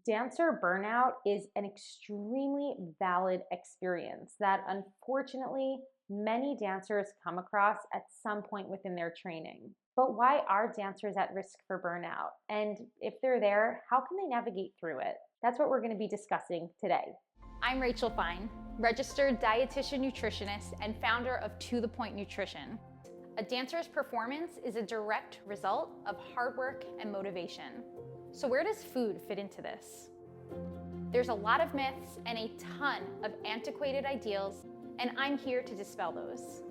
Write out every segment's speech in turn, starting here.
Dancer burnout is an extremely valid experience that unfortunately many dancers come across at some point within their training. But why are dancers at risk for burnout? And if they're there, how can they navigate through it? That's what we're going to be discussing today. I'm Rachel Fine, registered dietitian nutritionist and founder of To The Point Nutrition. A dancer's performance is a direct result of hard work and motivation. So where does food fit into this? There's a lot of myths and a ton of antiquated ideals, and I'm here to dispel those.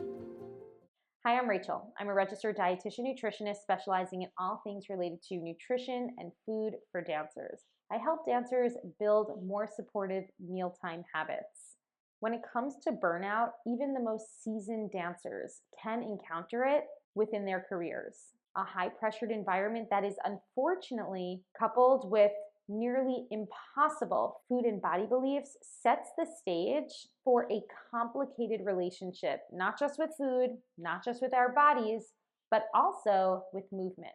Hi, I'm Rachel. I'm a registered dietitian nutritionist specializing in all things related to nutrition and food for dancers. I help dancers build more supportive mealtime habits. When it comes to burnout, even the most seasoned dancers can encounter it within their careers. A high-pressured environment that is unfortunately coupled with nearly impossible food and body beliefs sets the stage for a complicated relationship, not just with food, not just with our bodies, but also with movement.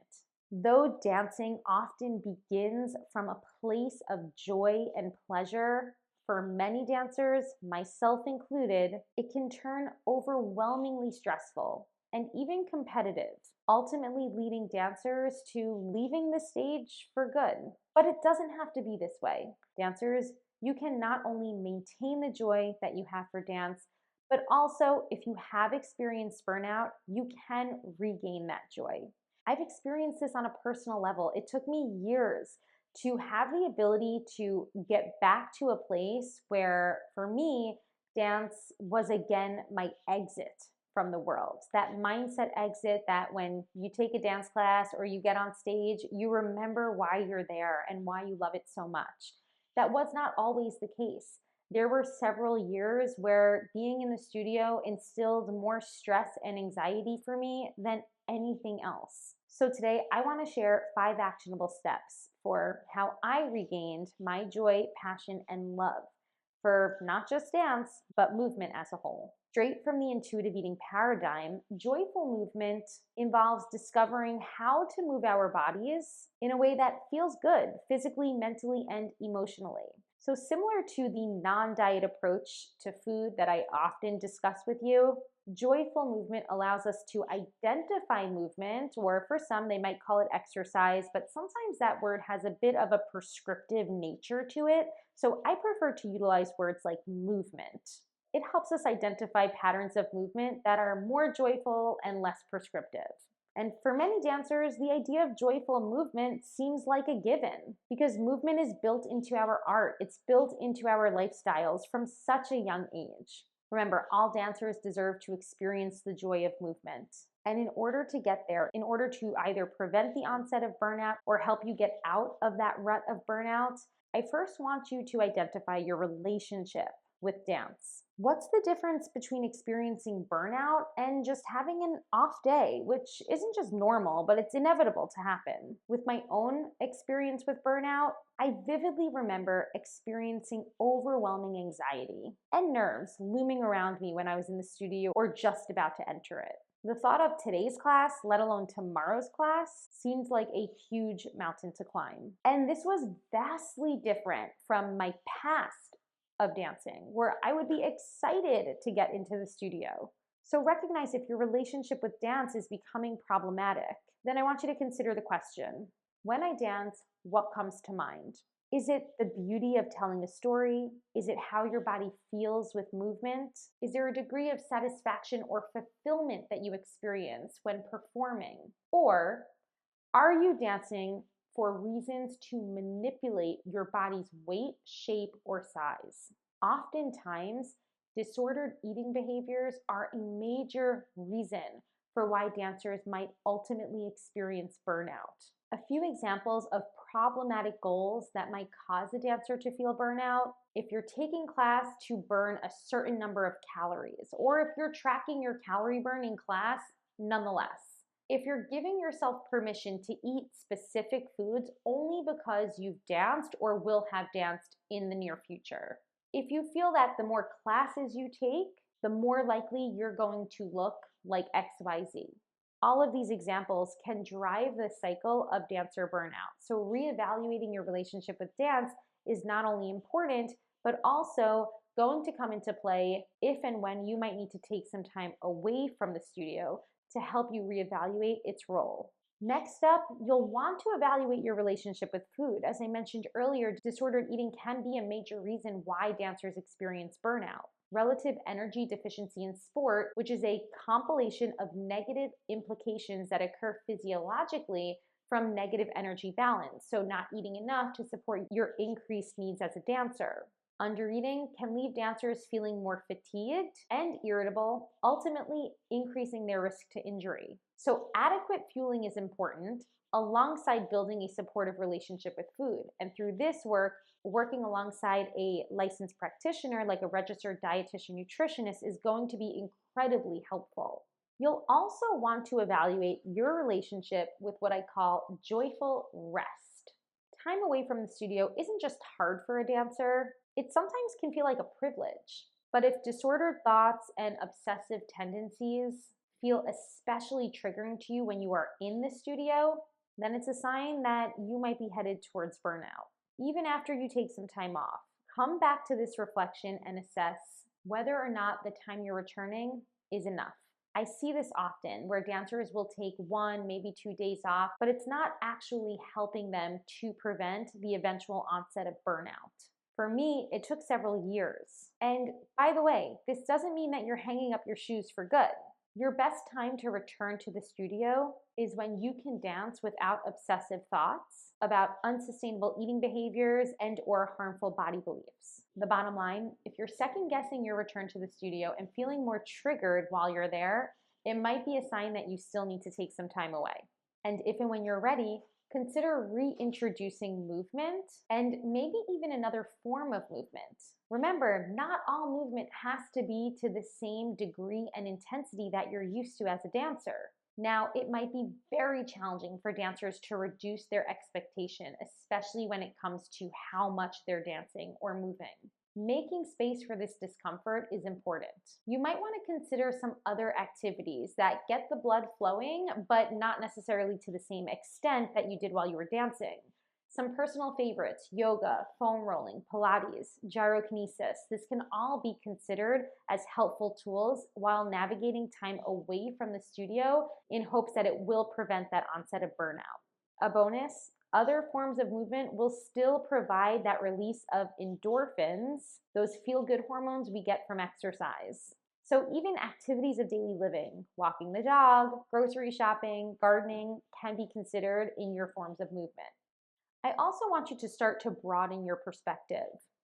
Though dancing often begins from a place of joy and pleasure, for many dancers, myself included, it can turn overwhelmingly stressful and even competitive, ultimately leading dancers to leaving the stage for good. But it doesn't have to be this way. Dancers, you can not only maintain the joy that you have for dance, but also if you have experienced burnout, you can regain that joy. I've experienced this on a personal level. It took me years to have the ability to get back to a place where, for me, dance was again my exit from the world. That mindset exit that when you take a dance class or you get on stage, you remember why you're there and why you love it so much. That was not always the case. There were several years where being in the studio instilled more stress and anxiety for me than anything else. So today I want to share 5 actionable steps for how I regained my joy, passion, and love for not just dance, but movement as a whole. Straight from the intuitive eating paradigm, joyful movement involves discovering how to move our bodies in a way that feels good physically, mentally, and emotionally. So similar to the non-diet approach to food that I often discuss with you, joyful movement allows us to identify movement, or for some, they might call it exercise, but sometimes that word has a bit of a prescriptive nature to it. So I prefer to utilize words like movement. It helps us identify patterns of movement that are more joyful and less prescriptive. And for many dancers, the idea of joyful movement seems like a given because movement is built into our art. It's built into our lifestyles from such a young age. Remember, all dancers deserve to experience the joy of movement. And in order to get there, in order to either prevent the onset of burnout or help you get out of that rut of burnout, I first want you to identify your relationship with dance. What's the difference between experiencing burnout and just having an off day, which isn't just normal, but it's inevitable to happen? With my own experience with burnout, I vividly remember experiencing overwhelming anxiety and nerves looming around me when I was in the studio or just about to enter it. The thought of today's class, let alone tomorrow's class, seemed like a huge mountain to climb. And this was vastly different from my past of dancing, where I would be excited to get into the studio. So recognize if your relationship with dance is becoming problematic. Then I want you to consider the question, when I dance, what comes to mind? Is it the beauty of telling a story? Is it how your body feels with movement? Is there a degree of satisfaction or fulfillment that you experience when performing? Or are you dancing for reasons to manipulate your body's weight, shape, or size? Oftentimes, disordered eating behaviors are a major reason for why dancers might ultimately experience burnout. A few examples of problematic goals that might cause a dancer to feel burnout: if you're taking class to burn a certain number of calories, or if you're tracking your calorie burn in class, nonetheless. If you're giving yourself permission to eat specific foods only because you've danced or will have danced in the near future. If you feel that the more classes you take, the more likely you're going to look like XYZ. All of these examples can drive the cycle of dancer burnout. So, reevaluating your relationship with dance is not only important, but also going to come into play if and when you might need to take some time away from the studio to help you reevaluate its role. Next up, you'll want to evaluate your relationship with food. As I mentioned earlier, disordered eating can be a major reason why dancers experience burnout. Relative energy deficiency in sport, which is a compilation of negative implications that occur physiologically from negative energy balance, so not eating enough to support your increased needs as a dancer. Undereating can leave dancers feeling more fatigued and irritable, ultimately increasing their risk to injury. So, adequate fueling is important alongside building a supportive relationship with food. And through this work, working alongside a licensed practitioner like a registered dietitian nutritionist is going to be incredibly helpful. You'll also want to evaluate your relationship with what I call joyful rest. Time away from the studio isn't just hard for a dancer, it sometimes can feel like a privilege. But if disordered thoughts and obsessive tendencies feel especially triggering to you when you are in the studio, then it's a sign that you might be headed towards burnout. Even after you take some time off, come back to this reflection and assess whether or not the time you're returning is enough. I see this often where dancers will take 1, maybe 2 days off, but it's not actually helping them to prevent the eventual onset of burnout. For me, it took several years. And by the way, this doesn't mean that you're hanging up your shoes for good. Your best time to return to the studio is when you can dance without obsessive thoughts about unsustainable eating behaviors and or harmful body beliefs. The bottom line, if you're second guessing your return to the studio and feeling more triggered while you're there, it might be a sign that you still need to take some time away. And if and when you're ready, consider reintroducing movement and maybe even another form of movement. Remember, not all movement has to be to the same degree and intensity that you're used to as a dancer. Now, it might be very challenging for dancers to reduce their expectation, especially when it comes to how much they're dancing or moving. Making space for this discomfort is important. You might want to consider some other activities that get the blood flowing, but not necessarily to the same extent that you did while you were dancing. Some personal favorites: yoga, foam rolling, Pilates, gyrokinesis. This can all be considered as helpful tools while navigating time away from the studio in hopes that it will prevent that onset of burnout. A bonus: other forms of movement will still provide that release of endorphins, those feel-good hormones we get from exercise. So even activities of daily living, walking the dog, grocery shopping, gardening, can be considered in your forms of movement. I also want you to start to broaden your perspective.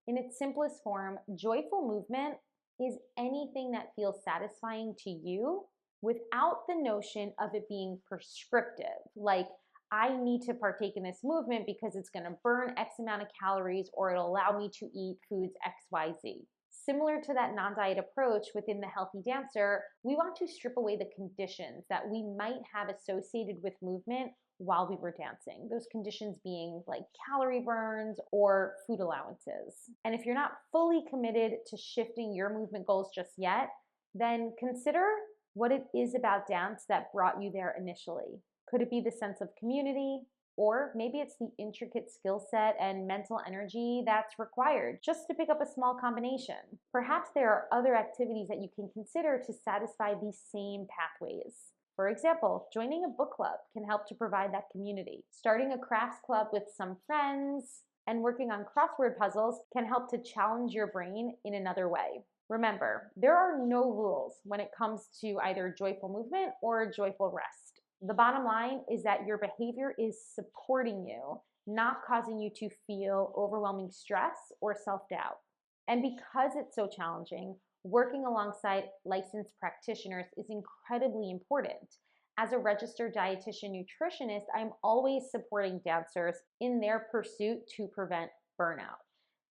In its simplest form, joyful movement is anything that feels satisfying to you without the notion of it being prescriptive, like I need to partake in this movement because it's going to burn X amount of calories or it'll allow me to eat foods XYZ. Similar to that non-diet approach within the healthy dancer, we want to strip away the conditions that we might have associated with movement while we were dancing. Those conditions being like calorie burns or food allowances. And if you're not fully committed to shifting your movement goals just yet, then consider what it is about dance that brought you there initially. Could it be the sense of community? Or maybe it's the intricate skill set and mental energy that's required just to pick up a small combination. Perhaps there are other activities that you can consider to satisfy these same pathways. For example, joining a book club can help to provide that community. Starting a crafts club with some friends and working on crossword puzzles can help to challenge your brain in another way. Remember, there are no rules when it comes to either joyful movement or joyful rest. The bottom line is that your behavior is supporting you, not causing you to feel overwhelming stress or self-doubt. And because it's so challenging, working alongside licensed practitioners is incredibly important. As a registered dietitian nutritionist, I'm always supporting dancers in their pursuit to prevent burnout.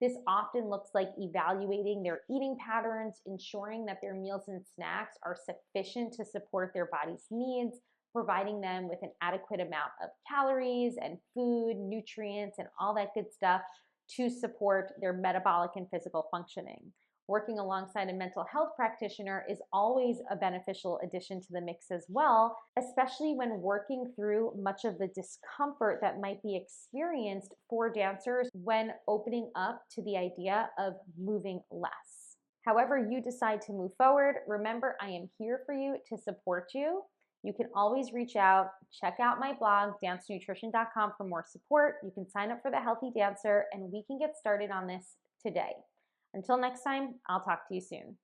This often looks like evaluating their eating patterns, ensuring that their meals and snacks are sufficient to support their body's needs, providing them with an adequate amount of calories and food, nutrients, and all that good stuff to support their metabolic and physical functioning. Working alongside a mental health practitioner is always a beneficial addition to the mix as well, especially when working through much of the discomfort that might be experienced for dancers when opening up to the idea of moving less. However you decide to move forward, remember I am here for you to support you. You can always reach out, check out my blog, dancenutrition.com, for more support. You can sign up for the Healthy Dancer, and we can get started on this today. Until next time, I'll talk to you soon.